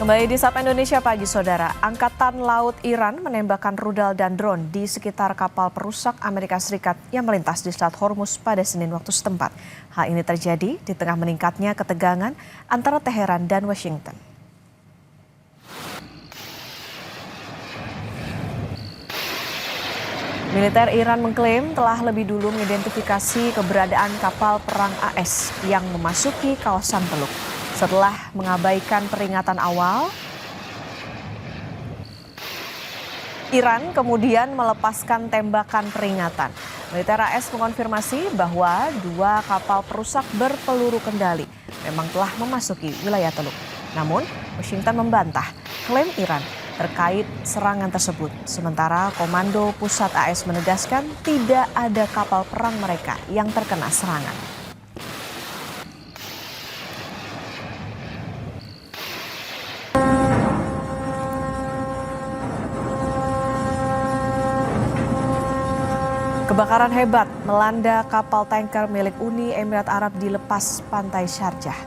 Kembali di Sapa Indonesia Pagi, Saudara. Angkatan Laut Iran menembakkan rudal dan drone di sekitar kapal perusak Amerika Serikat yang melintas di Selat Hormuz pada Senin waktu setempat. Hal ini terjadi di tengah meningkatnya ketegangan antara Teheran dan Washington. Militer Iran mengklaim telah lebih dulu mengidentifikasi keberadaan kapal perang AS yang memasuki kawasan Teluk. Setelah mengabaikan peringatan awal, Iran kemudian melepaskan tembakan peringatan. Militer AS mengonfirmasi bahwa 2 kapal perusak berpeluru kendali memang telah memasuki wilayah Teluk. Namun, Washington membantah klaim Iran terkait serangan tersebut. Sementara Komando Pusat AS menegaskan tidak ada kapal perang mereka yang terkena serangan. Kebakaran hebat melanda kapal tanker milik Uni Emirat Arab di lepas pantai Sharjah.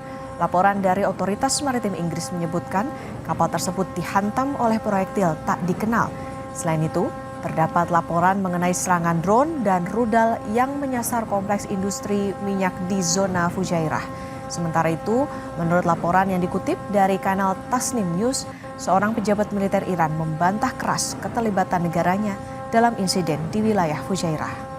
Laporan dari otoritas maritim Inggris menyebutkan kapal tersebut dihantam oleh proyektil tak dikenal. Selain itu, terdapat laporan mengenai serangan drone dan rudal yang menyasar kompleks industri minyak di zona Fujairah. Sementara itu, menurut laporan yang dikutip dari kanal Tasnim News, seorang pejabat militer Iran membantah keras keterlibatan negaranya dalam insiden di wilayah Fujairah.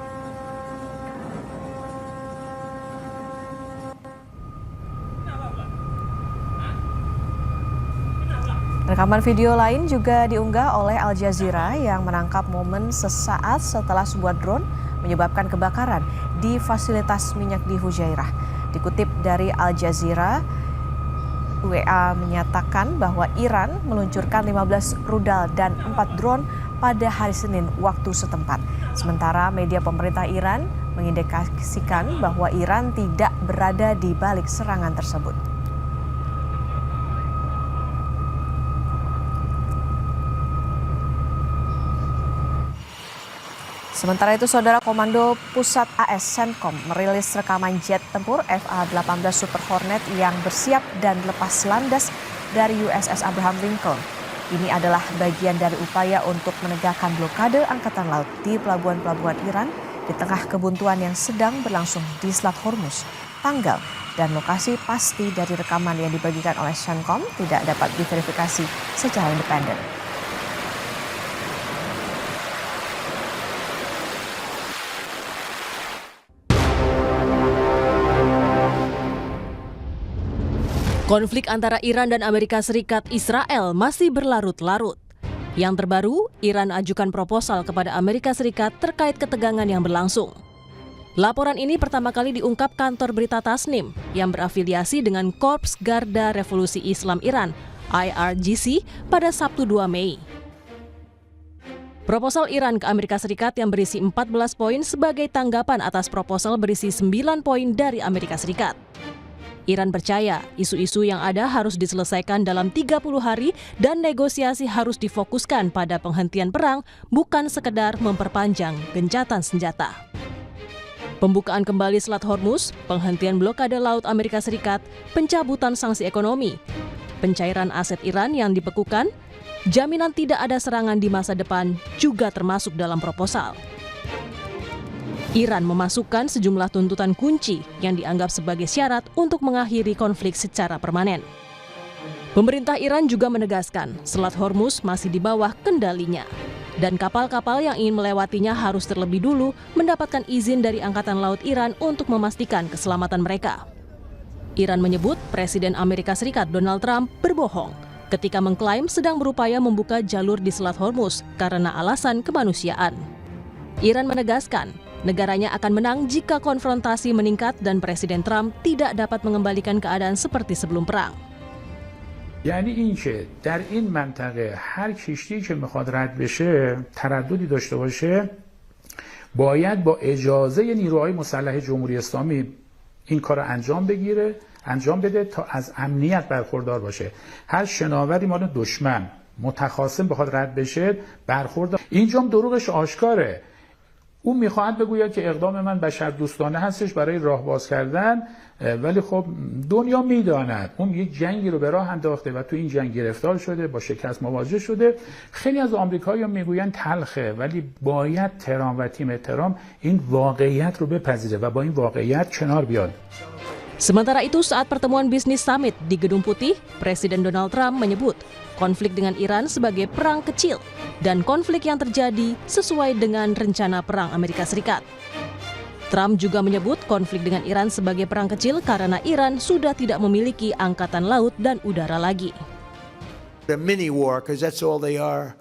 Rekaman video lain juga diunggah oleh Al Jazeera yang menangkap momen sesaat setelah sebuah drone menyebabkan kebakaran di fasilitas minyak di Fujairah. Dikutip dari Al Jazeera, WA menyatakan bahwa Iran meluncurkan 15 rudal dan 4 drone pada hari Senin waktu setempat. Sementara media pemerintah Iran mengindikasikan bahwa Iran tidak berada di balik serangan tersebut. Sementara itu, Saudara, Komando Pusat AS CENTCOM merilis rekaman jet tempur FA-18 Super Hornet yang bersiap dan lepas landas dari USS Abraham Lincoln. Ini adalah bagian dari upaya untuk menegakkan blokade angkatan laut di pelabuhan-pelabuhan Iran di tengah kebuntuan yang sedang berlangsung di Selat Hormuz. Tanggal dan lokasi pasti dari rekaman yang dibagikan oleh CENTCOM tidak dapat diverifikasi secara independen. Konflik antara Iran dan Amerika Serikat Israel masih berlarut-larut. Yang terbaru, Iran ajukan proposal kepada Amerika Serikat terkait ketegangan yang berlangsung. Laporan ini pertama kali diungkap kantor berita Tasnim yang berafiliasi dengan Korps Garda Revolusi Islam Iran, IRGC, pada Sabtu 2 Mei. Proposal Iran ke Amerika Serikat yang berisi 14 poin sebagai tanggapan atas proposal berisi 9 poin dari Amerika Serikat. Iran percaya isu-isu yang ada harus diselesaikan dalam 30 hari dan negosiasi harus difokuskan pada penghentian perang, bukan sekedar memperpanjang gencatan senjata. Pembukaan kembali Selat Hormuz, penghentian blokade laut Amerika Serikat, pencabutan sanksi ekonomi, pencairan aset Iran yang dibekukan, jaminan tidak ada serangan di masa depan juga termasuk dalam proposal. Iran memasukkan sejumlah tuntutan kunci yang dianggap sebagai syarat untuk mengakhiri konflik secara permanen. Pemerintah Iran juga menegaskan Selat Hormuz masih di bawah kendalinya dan kapal-kapal yang ingin melewatinya harus terlebih dulu mendapatkan izin dari Angkatan Laut Iran untuk memastikan keselamatan mereka. Iran menyebut Presiden Amerika Serikat Donald Trump berbohong ketika mengklaim sedang berupaya membuka jalur di Selat Hormuz karena alasan kemanusiaan. Iran menegaskan negaranya akan menang jika konfrontasi meningkat dan Presiden Trump tidak dapat mengembalikan keadaan seperti sebelum perang. یعنی اینکه در این منطقه هر کشتی که میخواد رد بشه ترددی داشته باشه باید با اجازه نیروهای مسلح جمهوری اسلامی این کار انجام بده تا از امنیت برخوردار باشه. هر شناوری مال دشمن متخاصم بخواد رد بشه برخوردار. اینجا دروغش آشکاره. اون میخواهد بگوید که اقدام من بشردوستانه هستش برای راه باز کردن، ولی خب دنیا میداند اون یک جنگی رو به راه انداخته و تو این جنگ گرفتار شده، با شکست مواجه شده. خیلی از آمریکایی‌ها میگویند تلخه، ولی باید تهران و تیم تهران این واقعیت رو بپذیره و با این واقعیت کنار بیاد. Sementara itu, saat pertemuan bisnis summit di Gedung Putih, Presiden Donald Trump menyebut konflik dengan Iran sebagai perang kecil dan konflik yang terjadi sesuai dengan rencana perang Amerika Serikat. Trump juga menyebut konflik dengan Iran sebagai perang kecil karena Iran sudah tidak memiliki angkatan laut dan udara lagi. A mini war, because that's all they are.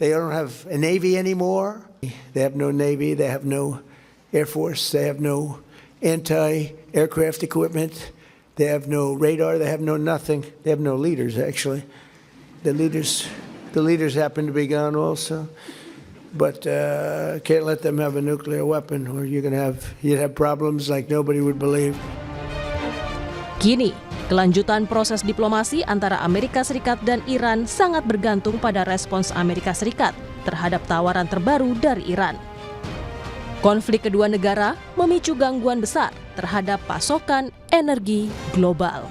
They don't have a navy anymore. They have no navy. They have no air force. They have no anti-aircraft equipment. They have no radar. They have no nothing. They have no leaders, actually. The leaders happen to be gone also. But can't let them have a nuclear weapon, or you'd have problems like nobody would believe. Kini, kelanjutan proses diplomasi antara Amerika Serikat dan Iran sangat bergantung pada respons Amerika Serikat terhadap tawaran terbaru dari Iran. Konflik kedua negara memicu gangguan besar terhadap pasokan energi global.